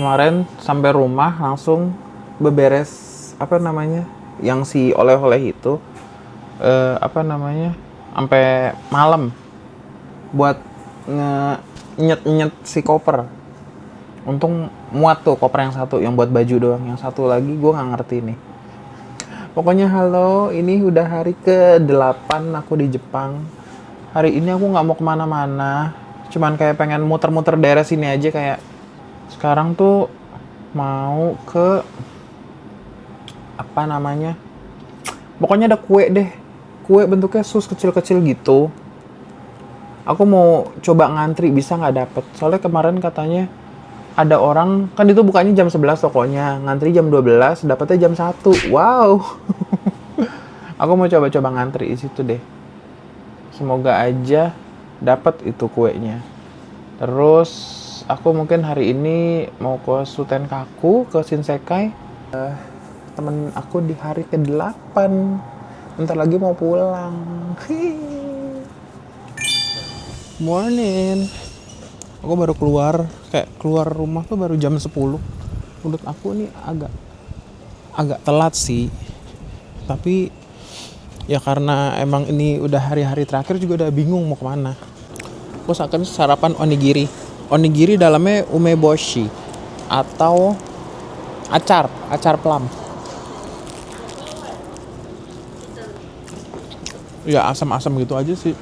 kemarin sampai rumah langsung beberes apa namanya yang si oleh-oleh itu sampai malam buat nyet si koper. Untung muat tuh koper yang satu yang buat baju doang, yang satu lagi gue nggak ngerti nih. Pokoknya halo, ini udah hari ke-8 aku di Jepang. Hari ini aku nggak mau kemana-mana, cuman kayak pengen muter-muter daerah sini aja. Kayak sekarang tuh mau ke apa namanya, pokoknya ada kue deh, kue bentuknya sus kecil-kecil gitu. Aku mau coba ngantri, bisa nggak dapet, soalnya kemarin katanya ada orang, kan itu bukanya jam 11 tokonya, ngantri jam 12, dapetnya jam 1. Wow. Aku mau coba-coba ngantri di situ deh. Semoga aja dapat itu kuenya. Terus aku mungkin hari ini mau ke Sutenkaku, ke Shinsekai. Temen aku di hari ke-8. Bentar lagi mau pulang. Morning. Aku baru keluar rumah tuh baru jam 10. Menurut aku nih agak telat sih. Tapi ya karena emang ini udah hari-hari terakhir juga udah bingung mau kemana. Aku akan sarapan onigiri. Onigiri dalamnya umeboshi atau acar plum. Ya asam-asam gitu aja sih.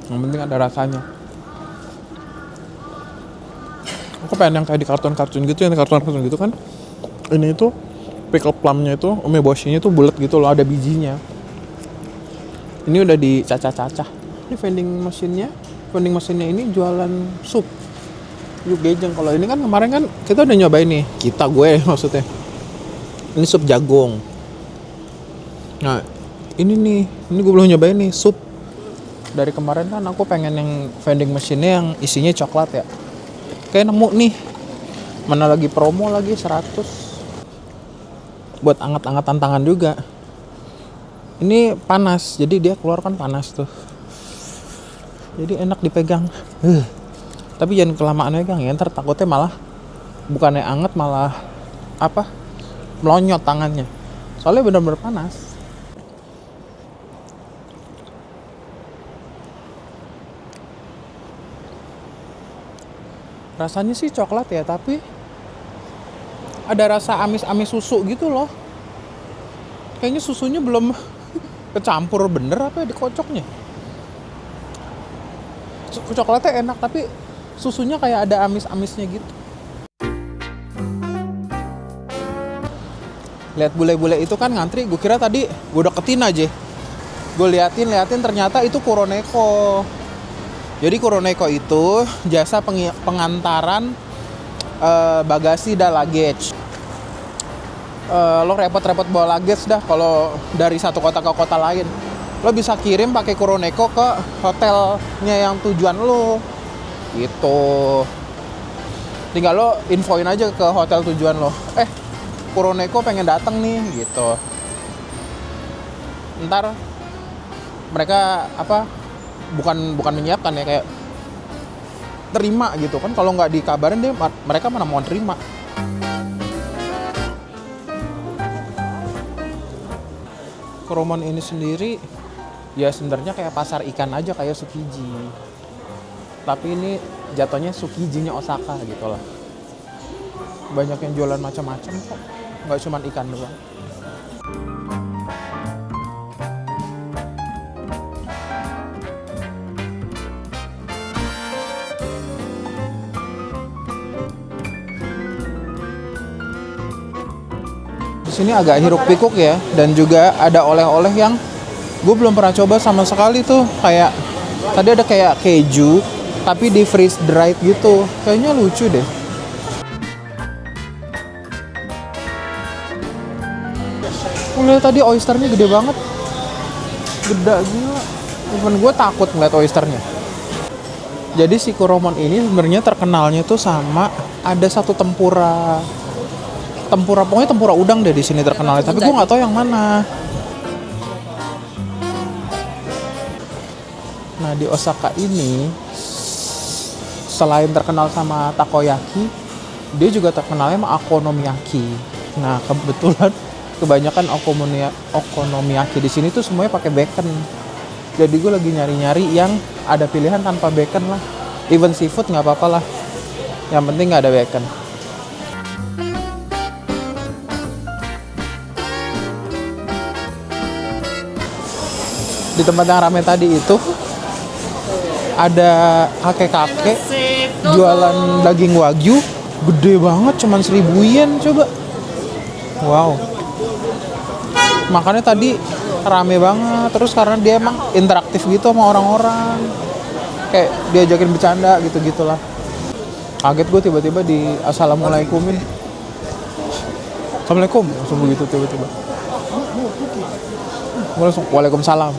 Yang penting ada rasanya. Aku pengen yang kayak di kartun-kartun gitu kan. Ini tuh pickle plumnya itu, umeboshi-nya tuh bulat gitu loh, ada bijinya. Ini udah dicacah-cacah. Ini vending mesinnya ini jualan sup. Yuk gejeng. Kalau ini kan kemarin kan kita udah nyobain nih. Gue maksudnya. Ini sup jagung. Nah, ini gue belum nyobain nih sup. Dari kemarin kan aku pengen yang vending mesinnya yang isinya coklat ya. Kayak nemu nih. Mana lagi promo lagi 100. Buat anget-angetan tangan juga. Ini panas, jadi dia keluar kan panas tuh. Jadi enak dipegang. Tapi jangan kelamaan pegang ya, ntar takutnya malah bukannya anget malah melonyot tangannya. Soalnya benar-benar panas. Rasanya sih coklat ya, tapi ada rasa amis-amis susu gitu loh. Kayaknya susunya belum kecampur bener apa ya dikocoknya. Coklatnya enak tapi susunya kayak ada amis-amisnya gitu. Lihat bule-bule itu kan ngantri, gue kira tadi gue deketin aja. Gue liatin ternyata itu Kuroneko. Jadi Kuroneko itu jasa pengantaran bagasi dan luggage. Lo repot-repot bawa luggage dah kalau dari satu kota ke kota lain. Lo bisa kirim pakai Kuroneko ke hotelnya yang tujuan lo. Gitu. Tinggal lo infoin aja ke hotel tujuan lo. Kuroneko pengen datang nih gitu. Ntar mereka bukan menyiapkan ya, kayak terima gitu kan. Kalau nggak dikabarin mereka mana mau terima. Kuromon ini sendiri ya sebenarnya kayak pasar ikan aja, kayak Tsukiji. Tapi ini jatuhnya Tsukijinya Osaka gitu lah. Banyak yang jualan macam-macam kok, nggak cuma ikan doang. Ini agak hiruk pikuk ya, dan juga ada oleh-oleh yang gue belum pernah coba sama sekali tuh. Kayak tadi ada kayak keju tapi di freeze dried gitu, kayaknya lucu deh. Lihat tadi oysternya gede banget, gede gila. Even gue takut ngeliat oysternya. Jadi si Kuromon ini sebenarnya terkenalnya tuh sama ada satu tempura pokoknya tempura udang deh di sini terkenalnya, tapi gue nggak tahu yang mana. Nah di Osaka ini selain terkenal sama takoyaki, dia juga terkenalnya sama okonomiyaki. Nah, kebetulan kebanyakan okonomiyaki di sini tuh semuanya pakai bacon. Jadi gue lagi nyari-nyari yang ada pilihan tanpa bacon lah. Even seafood nggak apa-apa lah. Yang penting nggak ada bacon. Di tempat yang ramai tadi itu ada kakek-kakek jualan daging wagyu, gede banget, cuman 1.000 yen coba. Wow. Makanya tadi rame banget, terus karena dia emang interaktif gitu sama orang-orang, kayak diajakin bercanda gitu-gitulah. Kaget gue tiba-tiba di assalamualaikumin. Assalamualaikum, langsung begitu tiba-tiba. Gue langsung waalaikumsalam,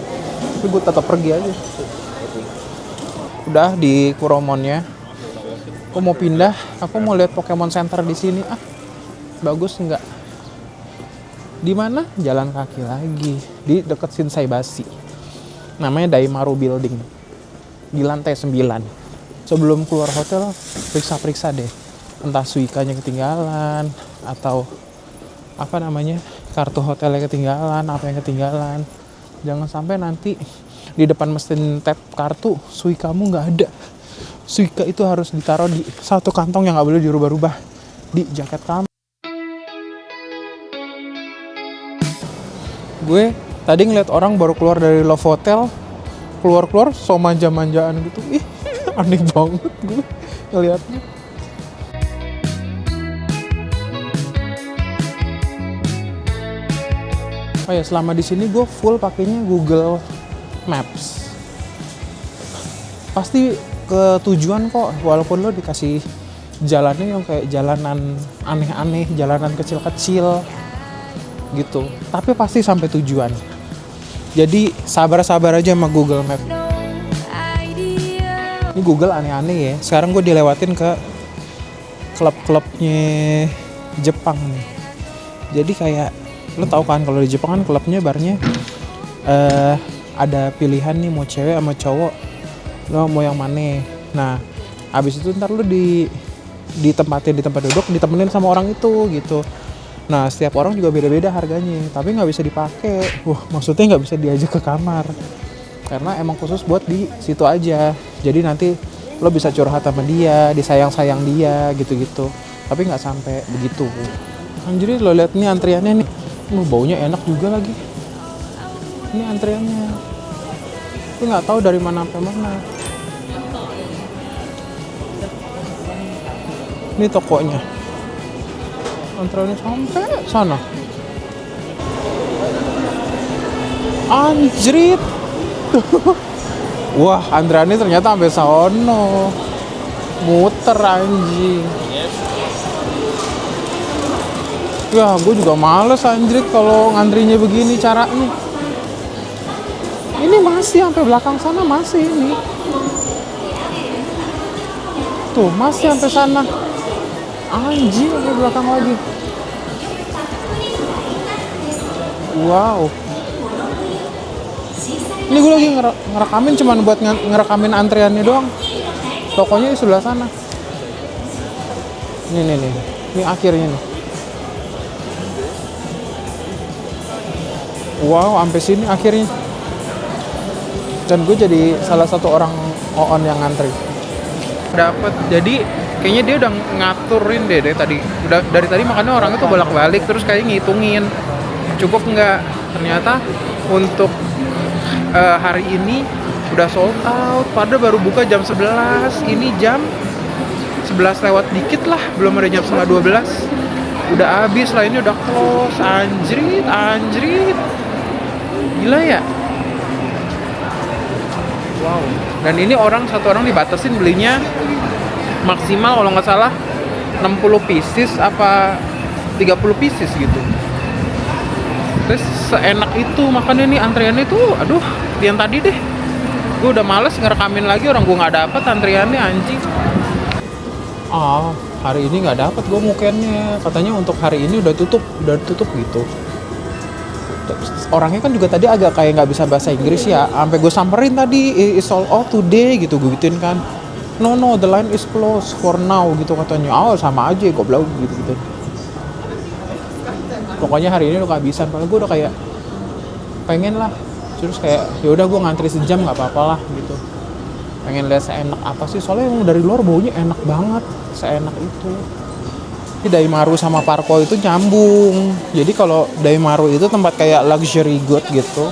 tapi gue tetap pergi aja. Udah di Kuromonnya, aku mau pindah, aku mau lihat Pokemon Center di sini. Bagus nggak? Di mana? Jalan kaki lagi di dekat Shinsaibashi. Namanya Daimaru Building. Di lantai 9. Sebelum keluar hotel, periksa-periksa deh. Entah suikanya ketinggalan atau kartu hotelnya ketinggalan, apa yang ketinggalan. Jangan sampai nanti di depan mesin tap kartu suikamu nggak ada. Suika itu harus ditaruh di satu kantong yang nggak boleh dirubah-rubah di jaket kamu. Gue tadi ngeliat orang baru keluar dari Love Hotel, keluar so manja-manjaan gitu. Ih, aneh banget gue ngeliatnya. Oh ya, selama di sini gue full pakainya Google Maps. Pasti ke tujuan kok, walaupun lo dikasih jalannya yang kayak jalanan aneh-aneh, jalanan kecil-kecil gitu, tapi pasti sampai tujuan. Jadi sabar-sabar aja sama Google Map. Ini Google aneh-aneh ya. Sekarang gue dilewatin ke klub-klubnya Jepang nih. Jadi kayak lo tau kan kalau di Jepang kan klubnya barnya ada pilihan nih mau cewek sama cowok, lo mau yang mana. Nah abis itu ntar lo ditempatin di tempat duduk, ditemenin sama orang itu gitu. Nah setiap orang juga beda-beda harganya, tapi nggak bisa dipakai. Maksudnya nggak bisa diajak ke kamar karena emang khusus buat di situ aja. Jadi nanti lo bisa curhat sama dia, disayang-sayang dia gitu-gitu, tapi nggak sampai begitu. Anjir, lo lihat nih antriannya nih. Baunya enak juga lagi. Ini antriannya. Gue nggak tahu dari mana sampai mana. Ini tokonya. Antriannya sampai sana. Anjrit. Wah, antriannya ternyata sampai sono. Muter anjing. Ya, gue juga males anjrit kalau ngantrinya begini caranya. Ini masih sampai belakang sana, masih ini. Tuh, masih sampai sana. Anjing, sampai belakang lagi. Wow. Ini gue lagi ngerekamin cuman buat ngerekamin antriannya doang. Tokonya di sebelah sana. Nih. Ini akhirnya nih. Wow, sampai sini akhirnya. Dan gue jadi salah satu orang on yang ngantri. Dapat. Jadi kayaknya dia udah ngaturin deh tadi. Udah dari tadi makanya orang itu bolak-balik terus kayak ngitungin. Cukup nggak? Ternyata untuk hari ini udah sold out. Padahal baru buka jam 11. Ini jam 11 lewat dikit lah, belum ada jam 11:30. Udah habis lah, ini udah close. Anjrit. Gila ya. Wow. Dan ini satu orang dibatasin belinya maksimal kalau nggak salah 60 pieces apa 30 pieces gitu. Terus seenak itu makanya nih antriannya tuh, aduh, yang tadi deh. Gue udah males ngerekamin lagi, orang gue nggak dapet antriannya anjing. Hari ini nggak dapet gue mukennya. Katanya untuk hari ini udah tutup gitu. Orangnya kan juga tadi agak kayak nggak bisa bahasa Inggris ya, sampai gue samperin tadi it's all out today gitu, gue gituin kan. No, the line is closed for now gitu katanya. Oh sama aja goblok gitu. Pokoknya hari ini udah kehabisan. Padahal gue udah kayak pengen lah. Terus kayak ya udah gue ngantri sejam nggak apa-apa lah gitu. Pengen lihat seenak apa sih, soalnya yang dari luar baunya enak banget, seenak itu. Jadi Daimaru sama Parco itu nyambung. Jadi kalau Daimaru itu tempat kayak luxury good gitu.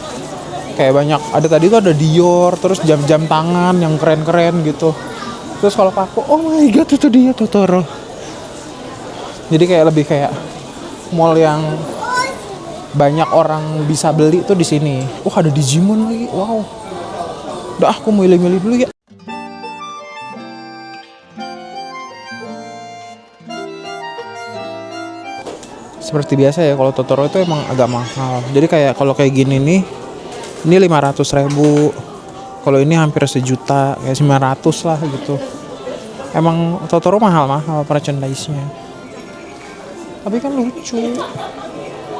Kayak banyak, ada tadi tuh ada Dior, terus jam-jam tangan yang keren-keren gitu. Terus kalau Parco, oh my god itu dia Totoro. Jadi kayak lebih kayak mall yang banyak orang bisa beli tuh di sini. Ada Digimon lagi, wow. Udah aku milih-milih dulu ya. Seperti biasa ya, kalau Totoro itu emang agak mahal. Jadi kayak kalau kayak gini nih, ini 500.000. Kalau ini hampir sejuta, kayak 900 lah gitu. Emang Totoro mahal-mahal merchandise-nya. Tapi kan lucu.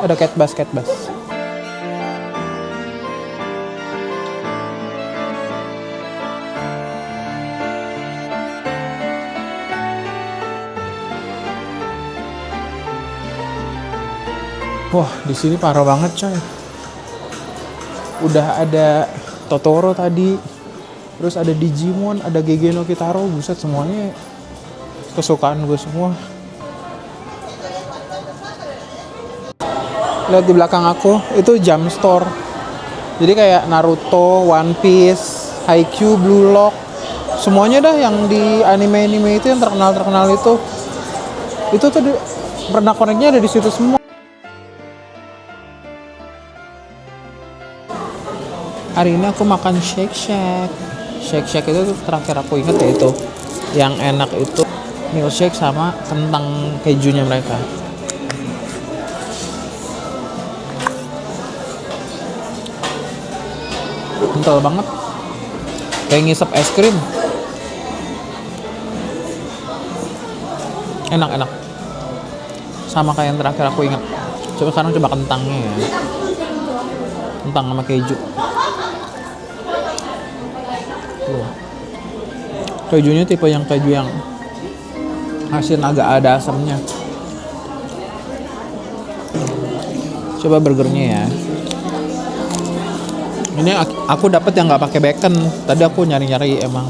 Ada cat bus. Wah, di sini parah banget coy. Udah ada Totoro tadi, terus ada Digimon, ada Gege no Kitaro, buset semuanya kesukaan gue semua. Lihat di belakang aku, itu Jump Store. Jadi kayak Naruto, One Piece, Haikyuu, Blue Lock, semuanya dah yang di anime-anime itu yang terkenal itu tuh pernak-perniknya ada di situ semua. Hari ini aku makan Shake Shack itu terakhir aku ingat ya itu yang enak itu milkshake sama kentang kejunya mereka. Kental banget, kayak ngisep es krim. Enak sama kayak yang terakhir aku ingat. Sekarang coba kentangnya ya, kentang sama keju. Kejunya tipe yang keju yang asin, agak ada asamnya. Coba burgernya ya. Ini aku dapat yang nggak pakai bacon. Tadi aku nyari emang.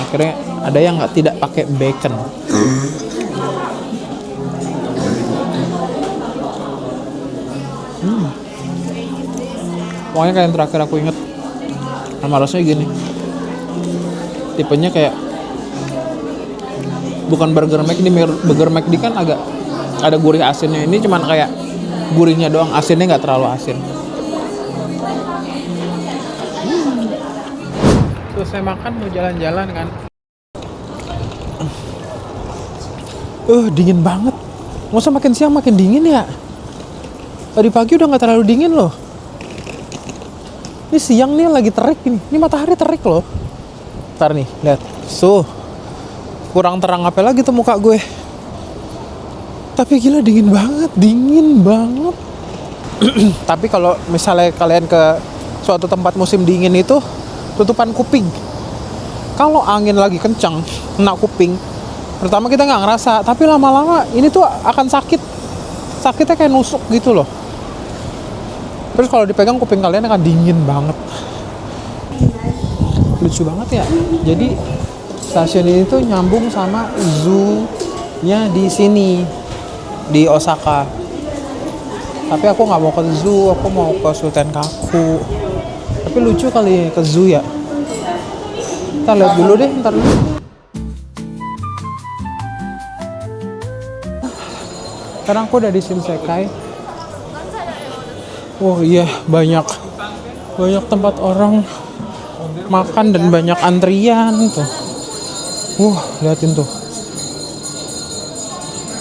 Akhirnya ada yang tidak pakai bacon. Pokoknya kayak yang terakhir aku inget. Sama rasanya gini. Tipenya kayak bukan burger McD. Burger McD kan agak ada gurih asinnya. Ini cuman kayak gurihnya doang, asinnya nggak terlalu asin. Selesai makan mau jalan-jalan kan. Dingin banget. Masa makin siang makin dingin ya? Tadi pagi udah nggak terlalu dingin loh. Ini siang nih lagi terik ini. Ini matahari terik loh. Ntar nih, lihat. Kurang terang apa lagi tuh muka gue. Tapi gila dingin banget. Tapi kalau misalnya kalian ke suatu tempat musim dingin itu, tutupan kuping. Kalau angin lagi kencang, kena kuping, pertama kita nggak ngerasa, tapi lama-lama ini tuh akan sakit. Sakitnya kayak nusuk gitu loh. Terus kalau dipegang kuping kalian akan dingin banget. Lucu banget ya. Jadi stasiun ini tuh nyambung sama zoo-nya di sini, di Osaka. Tapi aku nggak mau ke zoo, aku mau ke Sultan Kaku. Tapi lucu kali ke zoo ya. Kita lihat dulu deh, ntar dulu. Sekarang aku udah di Shinsekai. Oh iya, banyak tempat orang makan dan banyak antrian tuh. Liatin tuh.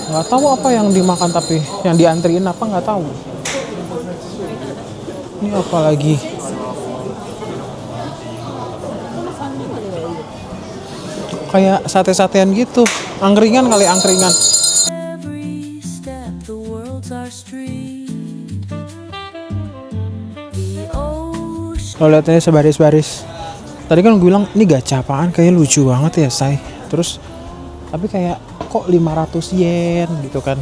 Nggak tahu apa yang dimakan, tapi yang diantriin apa nggak tahu. Ini apa lagi? Kayak sate-satean gitu. Angkringan kali, angkringan. Lo liatnya sebaris-baris. Tadi kan gue bilang ini gacha apaan, kayaknya lucu banget ya say. Terus tapi kayak kok 500 yen gitu kan.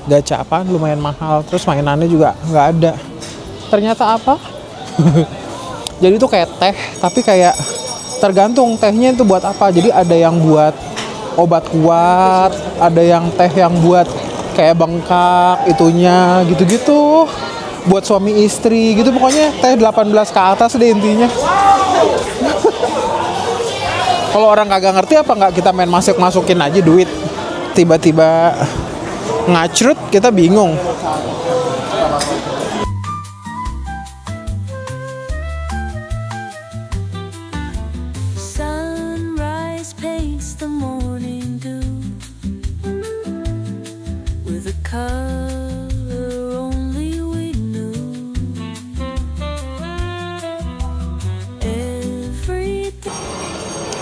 Gacha apaan lumayan mahal. Terus mainannya juga nggak ada. Ternyata apa? Jadi itu kayak teh, tapi kayak tergantung tehnya itu buat apa. Jadi ada yang buat obat kuat, ada yang teh yang buat kayak bengkak itunya gitu-gitu. Buat suami istri gitu, pokoknya teh 18 ke atas deh intinya. Kalau orang kagak ngerti apa nggak kita main masukin aja duit. Tiba-tiba ngacrut kita bingung. Sunrise paints the morning dew with a color only we knew. Every day.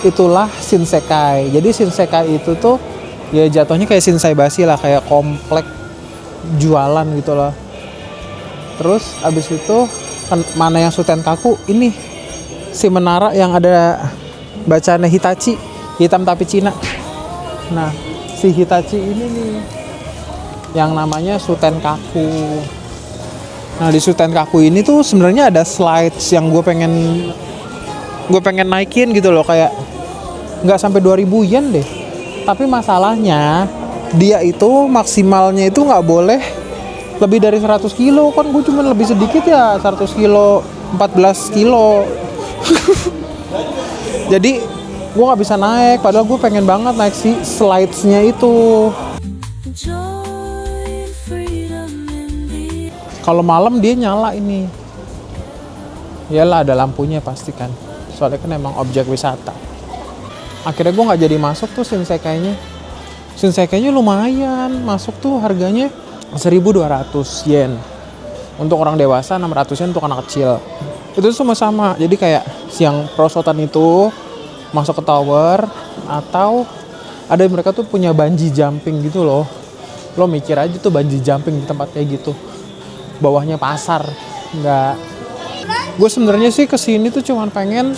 Itulah Shinsekai. Jadi Shinsekai itu tuh ya jatuhnya kayak Shinsaibashi lah, kayak komplek jualan gitu loh. Terus abis itu mana yang Sutenkaku ini si menara yang ada bacanya Hitachi, hitam tapi Cina. Nah si Hitachi ini nih yang namanya Sutenkaku. Nah di Sutenkaku ini tuh sebenarnya ada slides yang gue pengen naikin gitu loh, kayak nggak sampai 2000 yen deh. Tapi masalahnya dia itu maksimalnya itu nggak boleh lebih dari 100 kilo. Kan gue cuma lebih sedikit ya, 100 kilo 14 kilo. Jadi gue nggak bisa naik, padahal gue pengen banget naik si slidesnya itu. Joy and freedom in the Kalau malam dia nyala ini. Iyalah ada lampunya pasti kan. Soalnya kan emang objek wisata. Akhirnya gue nggak jadi masuk tuh Shinsekainya. Shinsekainya lumayan, masuk tuh harganya 1.200 yen. Untuk orang dewasa 600 yen untuk anak kecil. Itu sama-sama. Jadi kayak siang perosotan itu masuk ke tower, atau ada mereka tuh punya bungee jumping gitu loh. Lo mikir aja tuh bungee jumping di tempat kayak gitu. Bawahnya pasar, nggak. Gue sebenarnya sih kesini tuh cuman pengen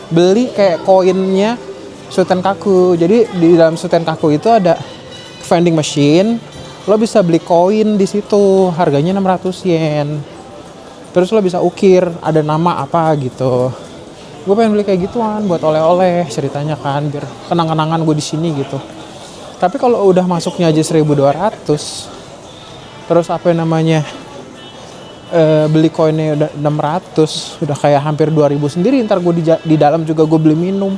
beli kayak koinnya Sutenkaku. Jadi di dalam Sutenkaku itu ada vending machine. Lo bisa beli koin di situ, harganya 600 yen. Terus lo bisa ukir, ada nama apa gitu. Gue pengen beli kayak gituan buat oleh-oleh ceritanya kan, biar kenang-kenangan gue di sini gitu. Tapi kalau udah masuknya aja 1.200, terus apa namanya beli koinnya udah 600, udah kayak hampir 2.000 sendiri. Ntar gue di dalam juga gue beli minum.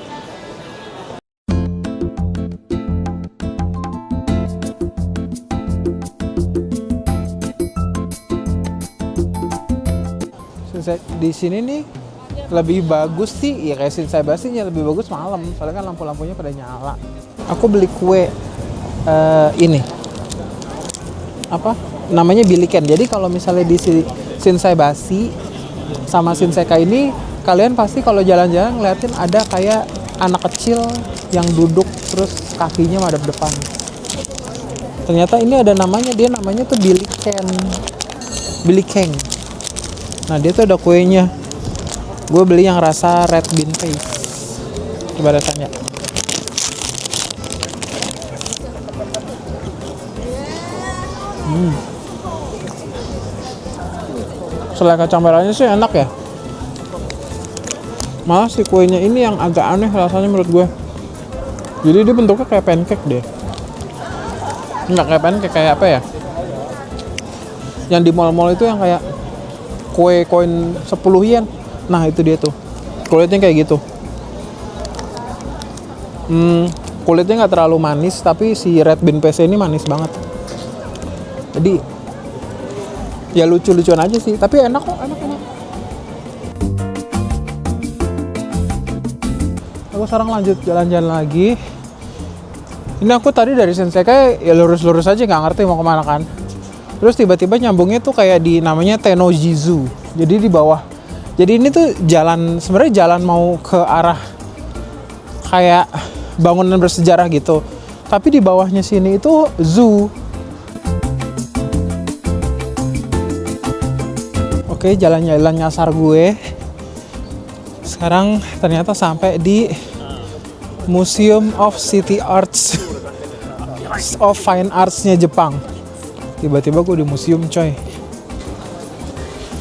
Di sini nih lebih bagus sih ya, kayak Shinsaibashi-nya lebih bagus malam, soalnya kan lampu-lampunya pada nyala. Aku beli kue ini apa namanya, biliken. Jadi kalau misalnya di Shinsaibashi sama Shinsekai ini, kalian pasti kalau jalan-jalan ngeliatin ada kayak anak kecil yang duduk terus kakinya madep depan. Ternyata ini ada namanya, dia namanya tuh bilikeng. Nah dia tuh ada kuenya. Gue beli yang rasa red bean paste. Coba rasanya. Selai kacang merahnya sih enak ya. Malah si kuenya ini yang agak aneh rasanya menurut gue. Jadi dia bentuknya kayak pancake deh. Enggak kayak pancake, kayak apa ya? Yang di mall-mall itu yang kayak kue koin 10 yen. Nah itu dia tuh. Kulitnya kayak gitu. Kulitnya nggak terlalu manis, tapi si red bean paste ini manis banget. Jadi ya lucu-lucuan aja sih, tapi enak kok, enak. Aku sekarang lanjut jalan-jalan lagi. Ini aku tadi dari Shinsekai ya lurus-lurus aja, nggak ngerti mau kemana kan. Terus tiba-tiba nyambungnya tuh kayak di namanya Tennojizu. Jadi di bawah. Jadi ini tuh jalan, sebenarnya jalan mau ke arah kayak bangunan bersejarah gitu. Tapi di bawahnya sini itu zoo. Oke, jalan-jalan nyasar gue. Sekarang ternyata sampai di Museum of City Arts of Fine Arts-nya Jepang. Tiba-tiba gue di museum coy.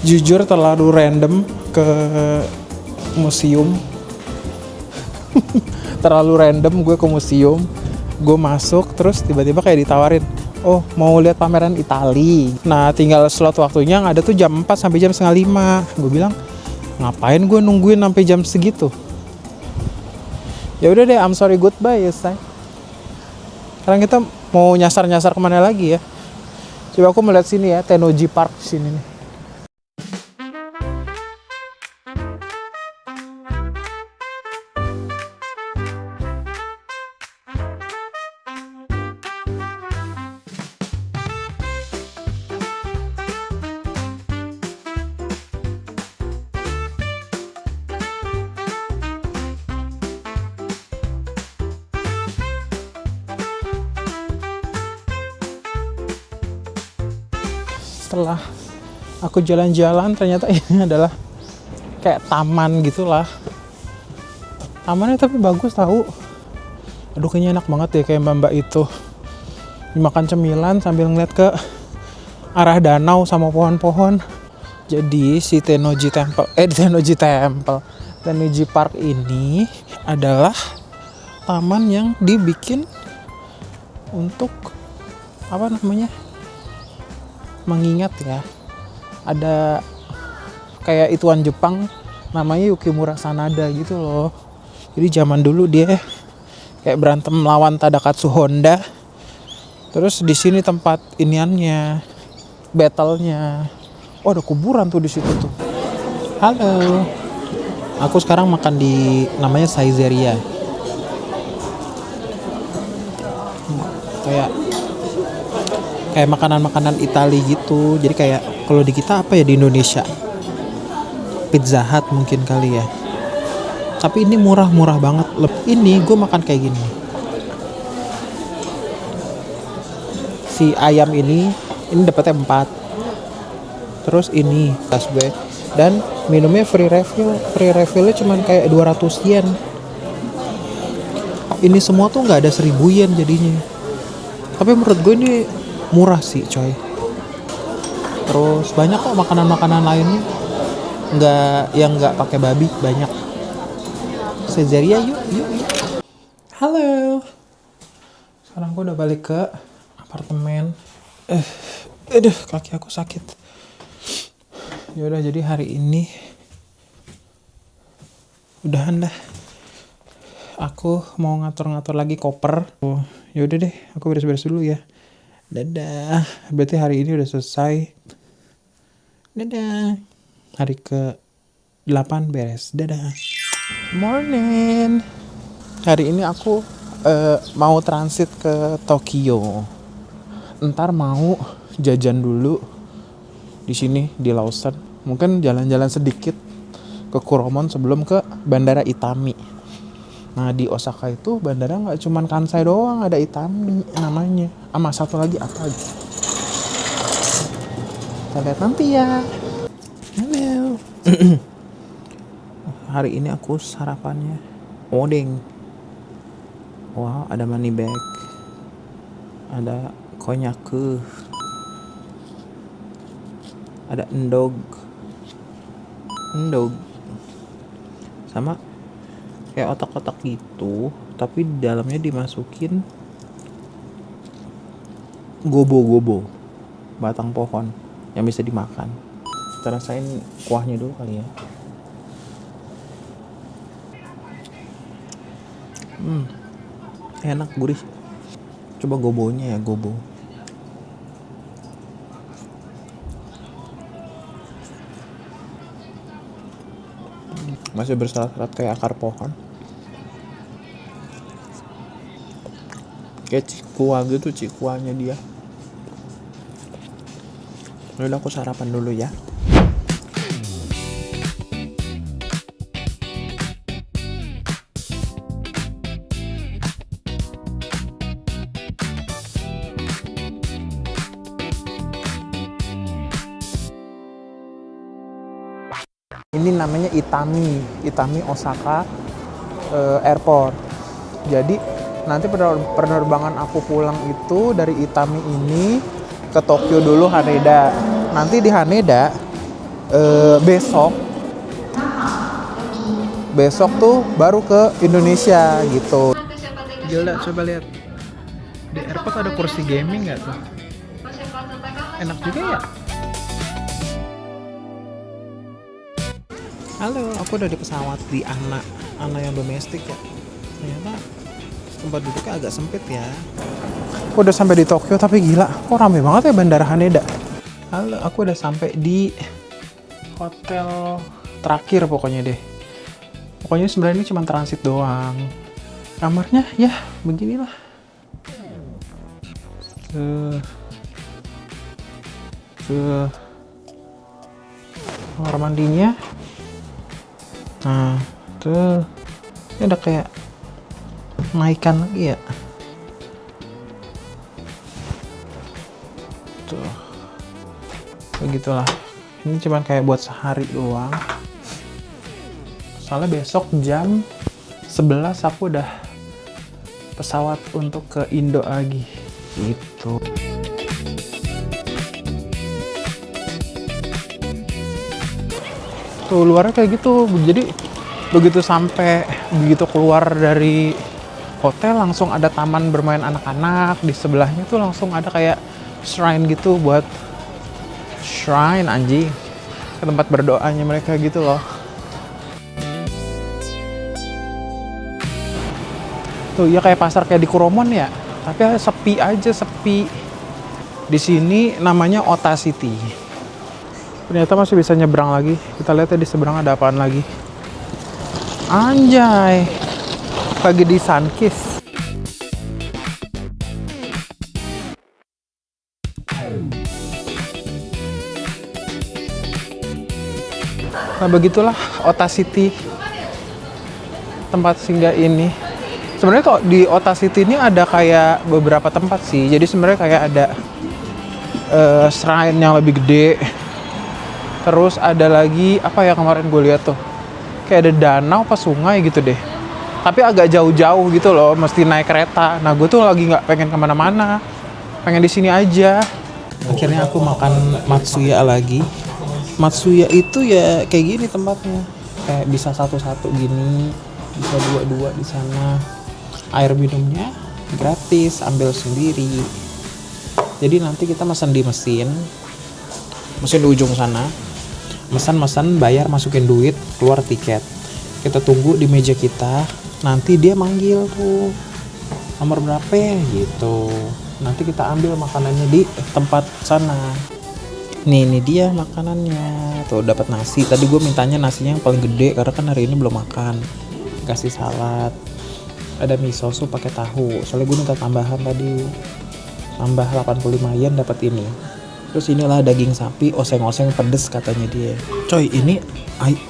Jujur terlalu random ke museum. Terlalu random gue ke museum. Gue masuk terus tiba-tiba kayak ditawarin, oh mau lihat pameran Itali. Nah tinggal slot waktunya yang ada tuh jam 4 sampai jam setengah 5. Gue bilang ngapain gue nungguin sampai jam segitu. Ya udah deh, I'm sorry goodbye ya say. Sekarang kita mau nyasar-nyasar kemana lagi ya? Coba aku melihat sini ya, Tennoji Park sini nih. Setelah aku jalan-jalan ternyata ini adalah kayak taman gitulah. Tamannya tapi bagus tahu. Aduh kayaknya enak banget ya kayak mbak-mbak itu dimakan cemilan sambil ngeliat ke arah danau sama pohon-pohon. Jadi si Tennoji Park ini adalah taman yang dibikin untuk apa namanya? Mengingat ya, ada kayak ituan Jepang namanya Yukimura Sanada gitu loh. Jadi zaman dulu dia kayak berantem lawan Tadakatsu Honda. Terus di sini tempat iniannya, battle-nya. Oh ada kuburan tuh di situ tuh. Halo. Aku sekarang makan di namanya Saizeriya. Kayak makanan-makanan Itali gitu. Jadi kayak kalau di kita apa ya di Indonesia? Pizza Hut mungkin kali ya. Tapi ini murah-murah banget. Ini gue makan kayak gini. Si ayam ini dapatnya 4. Terus ini tas gue. Dan minumnya free refill. Free refillnya cuman kayak 200 yen. Ini semua tuh nggak ada 1000 yen jadinya. Tapi menurut gue ini murah sih coy. Terus banyak kok makanan-makanan lainnya nggak pakai babi, banyak. Saizeriya yuk. Halo. Sekarang gue udah balik ke apartemen. Aduh kaki aku sakit. Ya udah jadi hari ini udahan dah. Aku mau ngatur-ngatur lagi koper. Ya udah deh, aku beres-beres dulu ya. Dadah. Berarti hari ini udah selesai. Dadah. Hari ke-8 beres. Dadah. Morning. Hari ini aku mau transit ke Tokyo. Ntar mau jajan dulu di sini di Lawson. Mungkin jalan-jalan sedikit ke Kuromon sebelum ke Bandara Itami. Nah di Osaka itu bandara nggak cuman Kansai doang, ada Itami namanya. Sama satu lagi apa gitu. Kita lihat nanti ya. Halo. Hari ini aku sarapannya odeng. Wow, ada money bag. Ada konyaku. Ada endog. Sama kayak otak-otak gitu, tapi di dalamnya dimasukin gobo-gobo, batang pohon yang bisa dimakan. Kita rasain kuahnya dulu kali ya. Enak, gurih. Coba gobonya ya, gobo. Masih berserat-serat kayak akar pohon. Kayak cikua gitu, cikuanya dia. Udah aku sarapan dulu ya. Ini namanya Itami Osaka Airport. Jadi nanti penerbangan aku pulang itu dari Itami ini ke Tokyo dulu Haneda. Nanti di Haneda besok tuh baru ke Indonesia gitu. Gila, coba lihat. Di airport ada kursi gaming nggak tuh? Enak juga ya. Halo, aku udah di pesawat di Ana yang domestik ya. Ternyata tempat duduknya agak sempit ya. Aku udah sampai di Tokyo, tapi gila, kok rame banget ya bandara Haneda. Halo, aku udah sampai di hotel terakhir pokoknya deh. Pokoknya sebenarnya ini cuma transit doang. Kamarnya ya beginilah. Kamar mandinya. Nah, tuh ini ada kayak naikkan lagi ya. Tuh. Begitulah. Ini cuman kayak buat sehari doang. Soalnya besok jam 11 aku udah pesawat untuk ke Indo lagi. Gitu. Tuh luarnya kayak gitu. Jadi begitu keluar dari hotel langsung ada taman bermain anak-anak, di sebelahnya tuh langsung ada kayak shrine gitu buat shrine anjing, ke tempat berdoanya mereka gitu loh. Tuh ya kayak pasar kayak di Kuromon ya, tapi sepi aja, sepi. Di sini namanya Ota City. Ternyata masih bisa nyebrang lagi. Kita lihat ya di seberang ada apaan lagi. Anjay, lagi di Sunkiss. Nah begitulah Ota City, tempat singgah ini. Sebenarnya kok di Ota City ini ada kayak beberapa tempat sih. Jadi sebenarnya kayak ada shrine yang lebih gede. Terus ada lagi apa ya kemarin gue lihat tuh, kayak ada danau apa sungai gitu deh. Tapi agak jauh-jauh gitu loh, mesti naik kereta. Nah gue tuh lagi nggak pengen kemana-mana, pengen di sini aja. Akhirnya aku makan Matsuya lagi. Matsuya itu ya kayak gini tempatnya, kayak bisa satu-satu gini, bisa dua-dua di sana. Air minumnya gratis, ambil sendiri. Jadi nanti kita pesan di mesin di ujung sana. Mesan, bayar, masukin duit, keluar tiket. Kita tunggu di meja kita, nanti dia manggil tuh nomor berapa gitu. Nanti kita ambil makanannya di tempat sana. Nih, ini dia makanannya. Tuh dapat nasi. Tadi gue mintanya nasinya yang paling gede karena kan hari ini belum makan. Kasih salad. Ada miso sup pakai tahu. Soalnya gue minta tambahan tadi. Tambah 85 yen dapat ini. Terus inilah daging sapi oseng-oseng pedes katanya dia. Coy, ini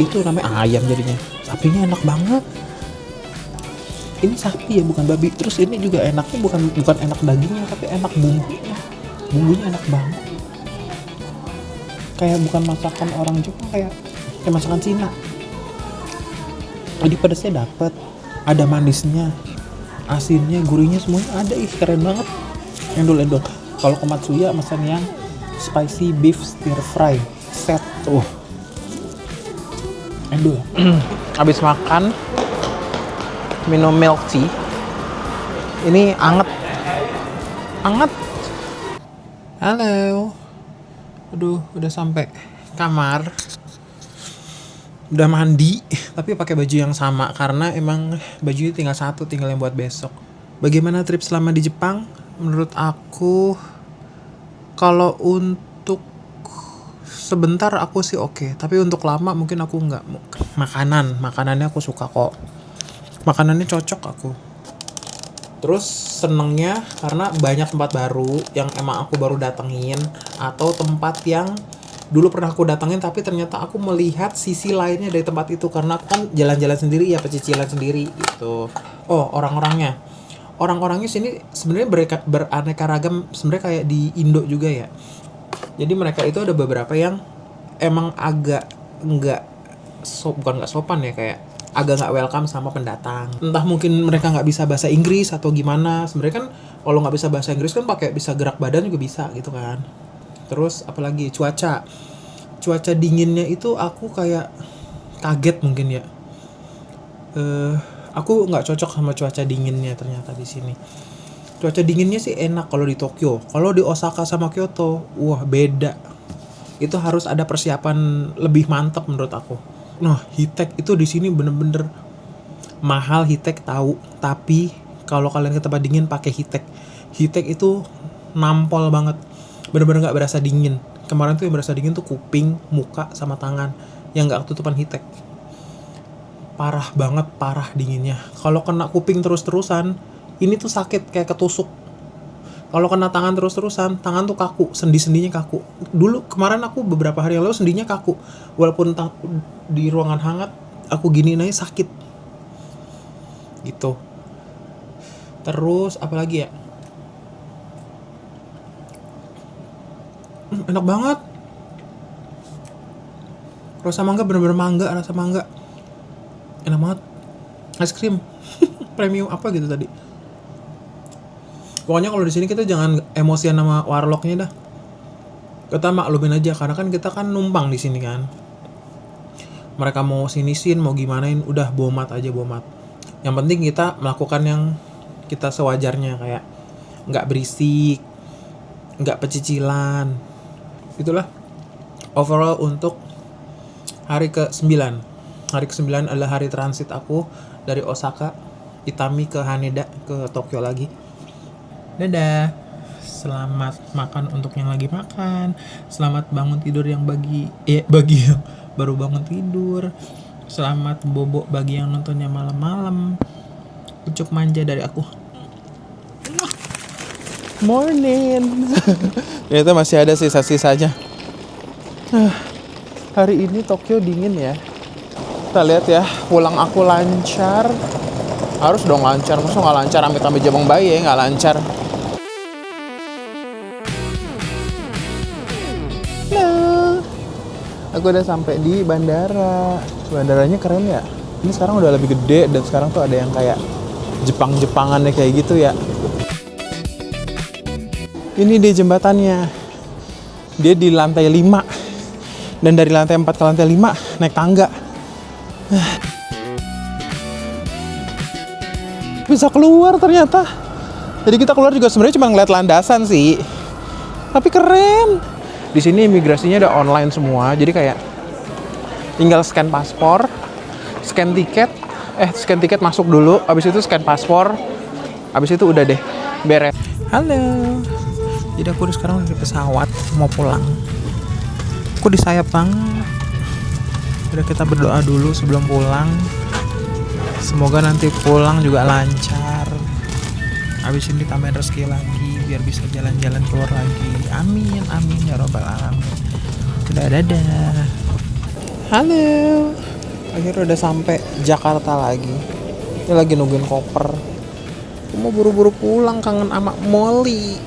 itu namanya ayam jadinya. Sapinya enak banget. Ini sapi ya, bukan babi. Terus ini juga enaknya bukan enak dagingnya, tapi enak bumbunya. Bumbunya enak banget. Kayak bukan masakan orang Jepang, kayak masakan Cina. Jadi pedesnya dapet, ada manisnya, asinnya, gurihnya semuanya ada. Ih keren banget. Endol. Kalau ke Matsuya pesan yang spicy beef stir fry set tuh. Endol. Abis makan minum milk tea. Ini anget. Halo. Aduh, udah sampai kamar. Udah mandi, tapi pakai baju yang sama karena emang bajunya tinggal satu, tinggal yang buat besok. Bagaimana trip selama di Jepang? Menurut aku, kalau untuk sebentar aku sih oke, tapi untuk lama mungkin aku nggak. Makanannya aku suka kok. Makanannya cocok aku. Terus senengnya karena banyak tempat baru yang emang aku baru datengin, atau tempat yang dulu pernah aku datengin tapi ternyata aku melihat sisi lainnya dari tempat itu karena aku kan jalan-jalan sendiri ya, pecicilan sendiri gitu. Oh, orang-orangnya sini sebenarnya beraneka ragam, sebenarnya kayak di Indo juga ya. Jadi mereka itu ada beberapa yang emang agak enggak bukan nggak sopan ya, kayak agak nggak welcome sama pendatang. Entah mungkin mereka nggak bisa bahasa Inggris atau gimana. Sebenarnya kan kalau nggak bisa bahasa Inggris kan pakai bisa gerak badan juga bisa gitu kan. Terus apalagi cuaca dinginnya itu aku kayak kaget mungkin ya. Aku nggak cocok sama cuaca dinginnya ternyata di sini. Cuaca dinginnya sih enak kalau di Tokyo. Kalau di Osaka sama Kyoto, wah beda. Itu harus ada persiapan lebih mantap menurut aku. Nah, Hitek itu di sini bener-bener mahal. Hitek tahu, tapi kalau kalian ke tempat dingin pakai Hitek. Hitek itu nampol banget. Bener-bener nggak berasa dingin. Kemarin tuh yang berasa dingin tuh kuping, muka, sama tangan yang nggak ketutupan Hitek. Parah banget, parah dinginnya. Kalau kena kuping terus-terusan, ini tuh sakit kayak ketusuk. Kalau kena tangan terus-terusan, tangan tuh kaku, sendi-sendinya kaku. Dulu kemarin aku beberapa hari yang lalu sendinya kaku. Walaupun di ruangan hangat, aku gini aja sakit. Gitu. Terus apalagi ya? Enak banget. Rasa mangga bener-bener mangga, rasa mangga. Enak banget. Es krim. Premium apa gitu tadi. Pokoknya kalau di sini kita jangan emosian sama warlocknya dah. Kita maklumin aja karena kan kita kan numpang di sini kan. Mereka mau sinisin, mau gimanain, udah bomat aja bomat. Yang penting kita melakukan yang kita sewajarnya, kayak nggak berisik, nggak pecicilan. Itulah overall untuk hari ke-9. Hari ke-9 adalah hari transit aku dari Osaka, Itami ke Haneda, ke Tokyo lagi. Dadah. Selamat makan untuk yang lagi makan. Selamat bangun tidur yang bagi yang baru bangun tidur. Selamat bobo bagi yang nontonnya malam-malam. Ucup manja dari aku. Morning. Ternyata masih ada sisa-sisanya. Hari ini Tokyo dingin ya. Kita lihat ya, pulang aku lancar. Harus dong lancar, masa nggak lancar amit-amit jabang bayi ya, nggak lancar. Nah, aku udah sampai di bandara. Bandaranya keren ya. Ini sekarang udah lebih gede dan sekarang tuh ada yang kayak Jepang-Jepangannya kayak gitu ya. Ini dia jembatannya. Dia di lantai 5. Dan dari lantai 4 ke lantai 5 naik tangga. Bisa keluar ternyata. Jadi kita keluar juga sebenarnya cuma ngeliat landasan sih. Tapi keren. Di sini imigrasinya udah online semua. Jadi kayak tinggal scan paspor, scan tiket masuk dulu, habis itu scan paspor. Habis itu udah deh beres. Halo. Jadi aku sekarang di pesawat mau pulang. Aku disayap banget. Udah kita berdoa dulu sebelum pulang. Semoga nanti pulang juga lancar. Habis ini tambahin rezeki lagi biar bisa jalan-jalan keluar lagi. Amin, amin ya robbal alamin. Dadah. Halo. Akhirnya udah sampai Jakarta lagi. Ini lagi nungguin koper. Aku mau buru-buru pulang, kangen sama Molly.